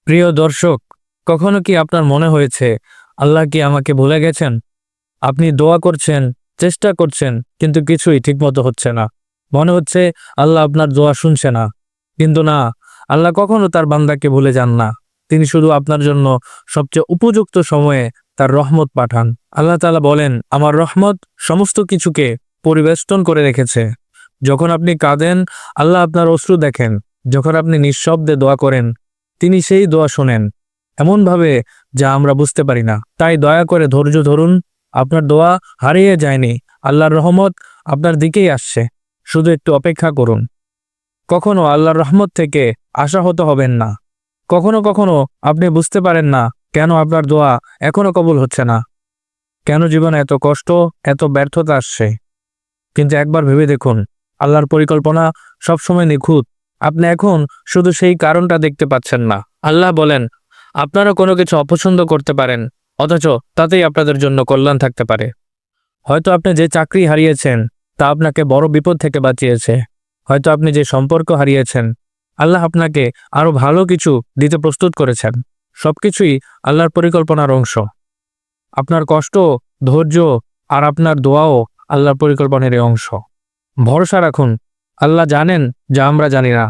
প্রিয় দর্শক, কখনো কি আপনার মনে হয়েছে আল্লাহ কি আমাকে ভুলে গেছেন? আপনি দোয়া করছেন, চেষ্টা করছেন, কিন্তু কিছুই ঠিকমতো হচ্ছে না। মনে হচ্ছে আল্লাহ আপনার দোয়া শুনছে না। কিন্তু না, আল্লাহ কখনো তার বান্দাকে ভুলে যান না। তিনি শুধু আপনার জন্য সবচেয়ে উপযুক্ত সময়ে তার রহমত পাঠান। আল্লাহ তাআলা বলেন, আমার রহমত সমস্ত কিছুকে পরিবেষ্টন করে রেখেছে। যখন আপনি কাঁদেন, আল্লাহ আপনার অশ্রু দেখেন। যখন আপনি নিঃশব্দে দোয়া করেন, তিনি সেই দোয়া শোনেন এমনভাবে যা আমরা বুঝতে পারি না। তাই দয়া করে ধৈর্য ধরুন। আপনার দোয়া হারিয়ে যায়নি। আল্লাহর রহমত আপনার দিকেই আসছে। শুধু একটু অপেক্ষা করুন। কখনো আল্লাহর রহমত থেকে আশাহত হবেন না। কখনো কখনো আপনি বুঝতে পারেন না কেন আপনার দোয়া এখনো কবুল হচ্ছে না, কেন জীবনে এত কষ্ট, এত ব্যর্থতা আসছে। কিন্তু একবার ভেবে দেখুন, আল্লাহর পরিকল্পনা সবসময় নিখুঁত। আপনি এখন শুধু সেই কারণটা দেখতে পাচ্ছেন না। আল্লাহ বলেন, আপনারা কোনো কিছু অপছন্দ করতে পারেন, অথচ তাতেই আপনাদের জন্য কল্যাণ থাকতে পারে। হয়তো আপনি যে চাকরি হারিয়েছেন তা আপনাকে বড় বিপদ থেকে বাঁচিয়েছে। হয়তো আপনি যে সম্পর্ক হারিয়েছেন, আল্লাহ আপনাকে আরো ভালো কিছু দিতে প্রস্তুত করেছেন। সবকিছুই আল্লাহর পরিকল্পনার অংশ। আপনার কষ্ট, ধৈর্য আর আপনার দোয়াও আল্লাহর পরিকল্পনার অংশ। ভরসা রাখুন, আল্লাহ জানেন যা আমরা জানি না।